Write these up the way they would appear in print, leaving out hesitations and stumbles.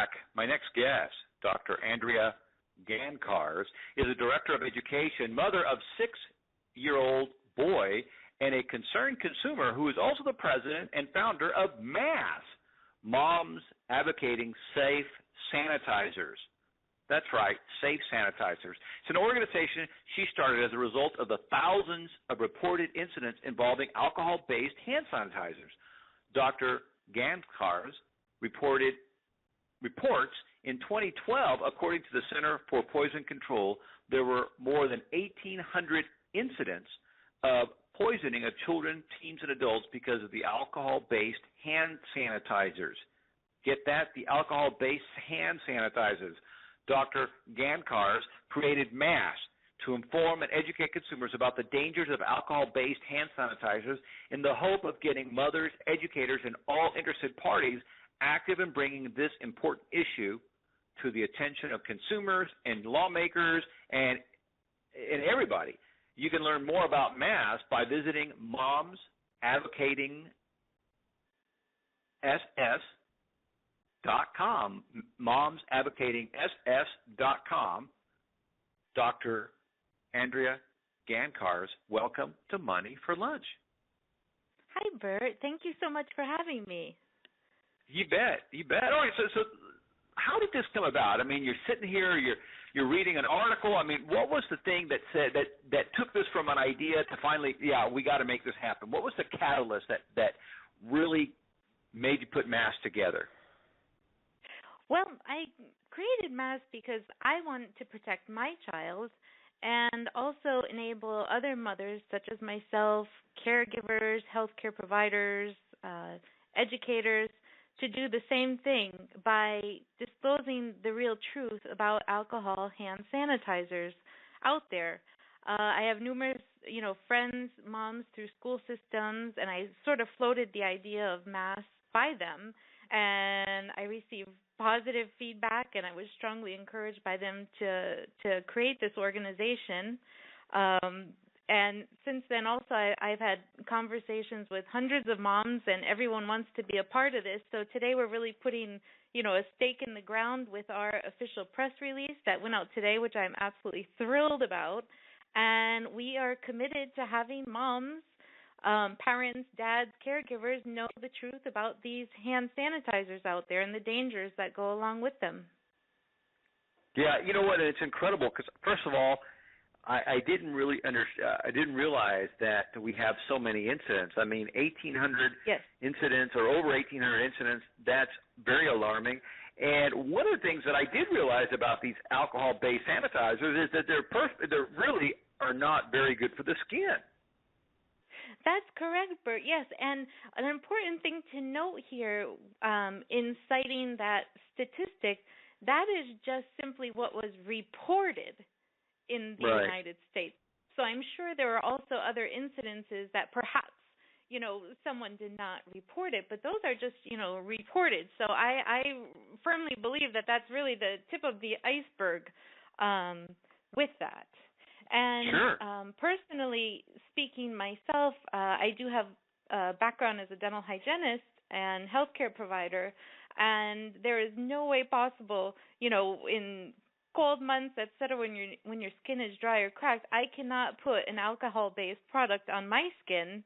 back. My next guest, Dr. Andrea Gancarz, is a director of education, mother of a 6-year-old boy, and a concerned consumer who is also the president and founder of MASS, Moms Advocating Safe Sanitizers. That's right, Safe Sanitizers. It's an organization she started as a result of the thousands of reported incidents involving alcohol-based hand sanitizers. Dr. Gancarz reports in 2012, according to the Center for Poison Control, there were more than 1,800 incidents of poisoning of children, teens, and adults because of the alcohol-based hand sanitizers. Get that? The alcohol-based hand sanitizers. Dr. Gancarz created MASS to inform and educate consumers about the dangers of alcohol-based hand sanitizers in the hope of getting mothers, educators, and all interested parties active in bringing this important issue to the attention of consumers and lawmakers and everybody. You can learn more about MASS by visiting momsadvocatingss.com, momsadvocatingss.com. Dr. Andrea Gancarz, welcome to Money for Lunch. Hi, Bert. Thank you so much for having me. You bet. All right, so how did this come about? I mean, you're sitting here, you're reading an article. I mean, what was the thing that said that took this from an idea to finally, we got to make this happen? What was the catalyst that really made you put MASS together? Well, I created MASS because I want to protect my child and also enable other mothers such as myself, caregivers, healthcare providers, educators, to do the same thing by disclosing the real truth about alcohol hand sanitizers out there. I have numerous, friends, moms through school systems, and I sort of floated the idea of MASS by them, and I received positive feedback, and I was strongly encouraged by them to create this organization. And since then also I've had conversations with hundreds of moms, and everyone wants to be a part of this. So today we're really putting, a stake in the ground with our official press release that went out today, which I'm absolutely thrilled about. And we are committed to having moms, parents, dads, caregivers know the truth about these hand sanitizers out there and the dangers that go along with them. Yeah, you know what? It's incredible because, first of all, I didn't really I didn't realize that we have so many incidents. I mean, 1,800 incidents or over 1,800 incidents, that's very alarming. And one of the things that I did realize about these alcohol-based sanitizers is that they really are not very good for the skin. That's correct, Bert. Yes, and an important thing to note here in citing that statistic, that is just simply what was reported in the United States. So I'm sure there are also other incidences that perhaps, someone did not report it, but those are just, reported. So I firmly believe that that's really the tip of the iceberg with that. And personally speaking myself, I do have a background as a dental hygienist and healthcare provider, and there is no way possible, in cold months, etc., when your skin is dry or cracked, I cannot put an alcohol-based product on my skin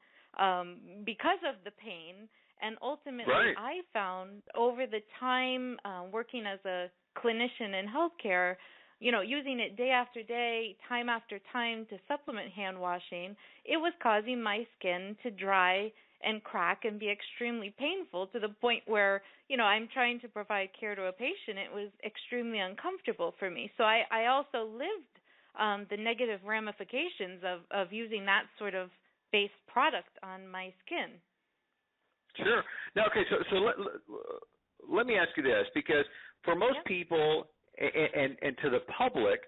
because of the pain. And ultimately, I found over the time working as a clinician in healthcare, using it day after day, time after time to supplement hand washing, it was causing my skin to dry and crack and be extremely painful to the point where, I'm trying to provide care to a patient. It was extremely uncomfortable for me. So I also lived the negative ramifications of using that sort of base product on my skin. Sure. Now, okay, so let me ask you this, because for most people and to the public,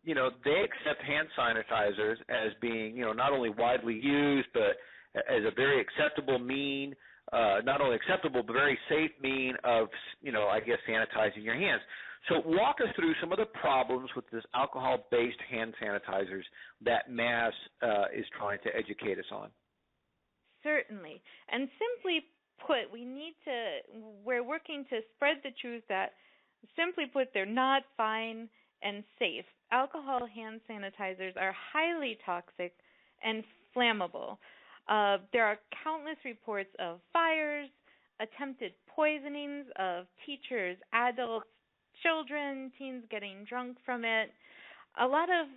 they accept hand sanitizers as being, not only widely used, but as a very acceptable mean, not only acceptable, but very safe mean of, sanitizing your hands. So walk us through some of the problems with this alcohol-based hand sanitizers that MASS is trying to educate us on. Certainly. And simply put, we're working to spread the truth that Simply put, they're not fine and safe. Alcohol hand sanitizers are highly toxic and flammable. There are countless reports of fires, attempted poisonings of teachers, adults, children, teens getting drunk from it. A lot of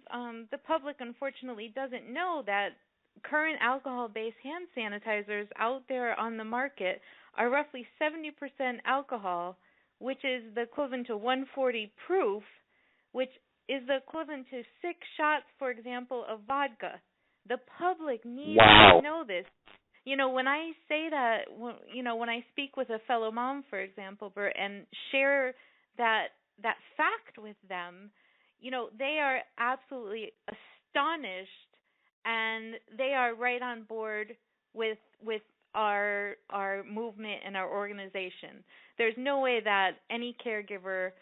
the public, unfortunately, doesn't know that current alcohol based hand sanitizers out there on the market are roughly 70% alcohol, which is the equivalent to 140 proof, which is the equivalent to 6 shots, for example, of vodka. The public needs to know this. When I say that, when I speak with a fellow mom, for example, Bert, and share that fact with them, they are absolutely astonished, and they are right on board with our movement and our organization. There's no way that any caregiver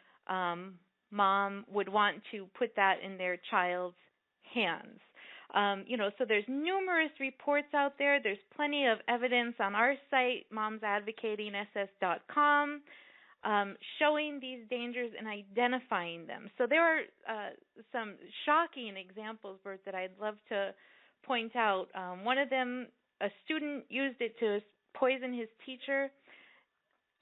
mom would want to put that in their child's hands. So there's numerous reports out there. There's plenty of evidence on our site, momsadvocatingss.com, showing these dangers and identifying them. So there are some shocking examples, Bert, that I'd love to point out. One of them, a student used it to poison his teacher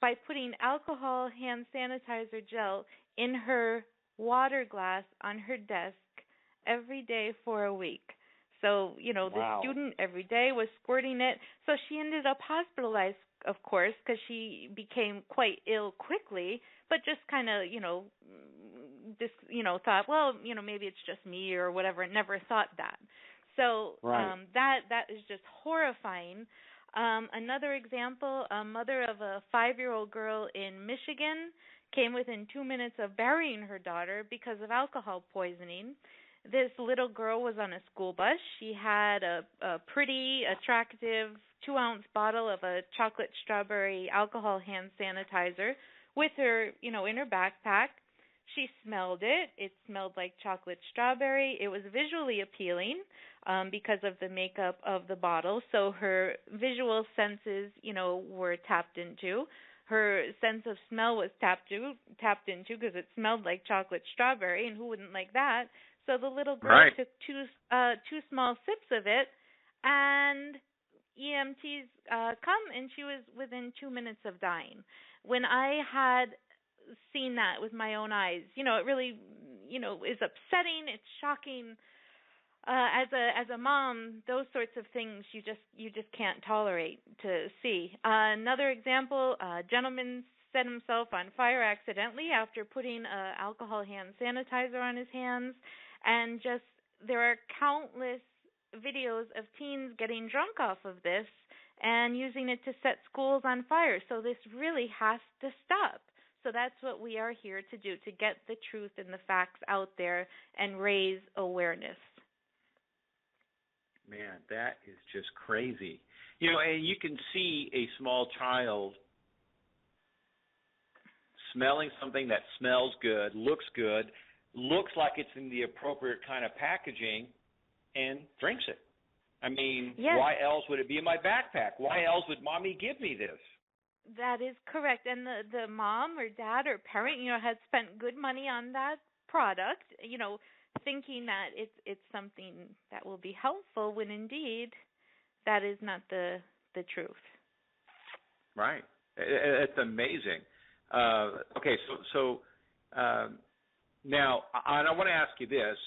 by putting alcohol hand sanitizer gel in her water glass on her desk every day for a week. So, the student every day was squirting it. So she ended up hospitalized, of course, because she became quite ill quickly, but just kind of, thought, well, maybe it's just me or whatever, never thought that. So that is just horrifying. Another example, a mother of a 5-year-old girl in Michigan came within 2 minutes of burying her daughter because of alcohol poisoning. This little girl was on a school bus. She had a pretty attractive 2-ounce bottle of a chocolate strawberry alcohol hand sanitizer with her, in her backpack. She smelled it. It smelled like chocolate strawberry. It was visually appealing because of the makeup of the bottle. So her visual senses, were tapped into. Her sense of smell was tapped into because it smelled like chocolate strawberry, and who wouldn't like that? So the little girl took two small sips of it, and EMTs come, and she was within 2 minutes of dying. When I had seen that with my own eyes, it really, is upsetting. It's shocking. As a mom, those sorts of things you just can't tolerate to see. Another example: a gentleman set himself on fire accidentally after putting alcohol hand sanitizer on his hands. And there are countless videos of teens getting drunk off of this and using it to set schools on fire. So this really has to stop. So that's what we are here to do, to get the truth and the facts out there and raise awareness. Man, that is just crazy. And you can see a small child smelling something that smells good, looks like it's in the appropriate kind of packaging, and drinks it. I mean, Why else would it be in my backpack? Why else would Mommy give me this? That is correct. And the mom or dad or parent, had spent good money on that product, thinking that it's something that will be helpful, when indeed that is not the truth. Right. It's amazing. Okay, so now, and I want to ask you this.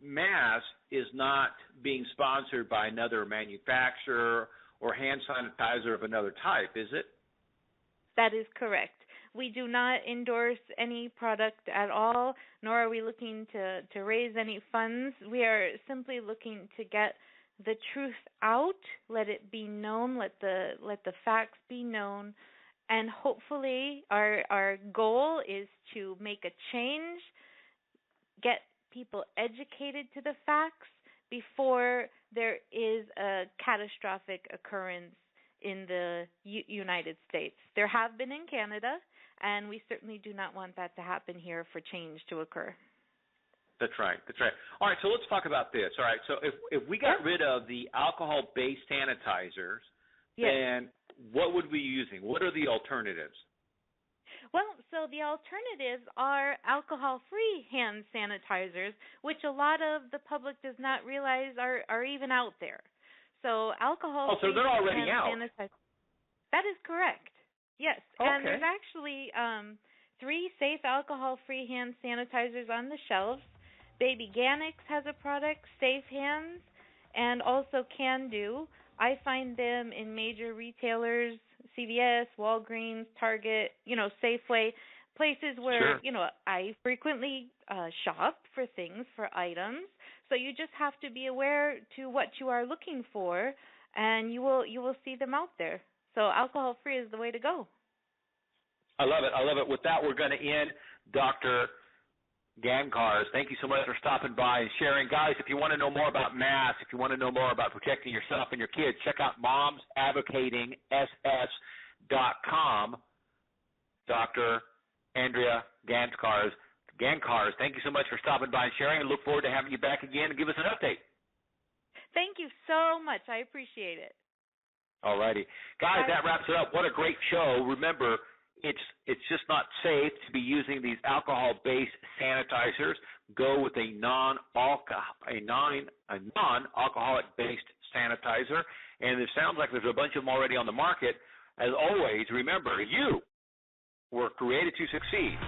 Mass is not being sponsored by another manufacturer or hand sanitizer of another type, is it? That is correct. We do not endorse any product at all, nor are we looking to raise any funds. We are simply looking to get the truth out, let it be known, let the facts be known. And hopefully our goal is to make a change, get people educated to the facts before there is a catastrophic occurrence in the United States. There have been in Canada, and we certainly do not want that to happen here for change to occur. That's right. All right, so let's talk about this. All right, so if we got rid of the alcohol-based sanitizers, then what would we be using? What are the alternatives? Well, so the alternatives are alcohol-free hand sanitizers, which a lot of the public does not realize are even out there. So alcohol-free so they're already hand out. sanitizers. That is correct. Yes, Okay. and there's actually 3 safe alcohol-free hand sanitizers on the shelves. Baby Gancarz has a product, Safe Hands, and also Can Do. I find them in major retailers, CVS, Walgreens, Target, Safeway, places where, Sure. I frequently shop for things, for items. So you just have to be aware to what you are looking for, and you will see them out there. So alcohol-free is the way to go. I love it. I love it. With that, we're going to end. Dr. Gancarz, thank you so much for stopping by and sharing. Guys, if you want to know more about masks, if you want to know more about protecting yourself and your kids, check out momsadvocatingss.com. Dr. Andrea Gancarz, thank you so much for stopping by and sharing, and look forward to having you back again and give us an update. Thank you so much. I appreciate it. All righty. Guys, that wraps it up. What a great show. Remember, it's just not safe to be using these alcohol-based sanitizers. Go with a non-alcoholic-based sanitizer. And it sounds like there's a bunch of them already on the market. As always, remember, you were created to succeed.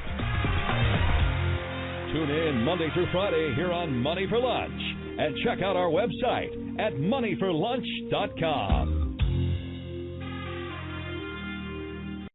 Tune in Monday through Friday here on Money for Lunch. And check out our website at moneyforlunch.com.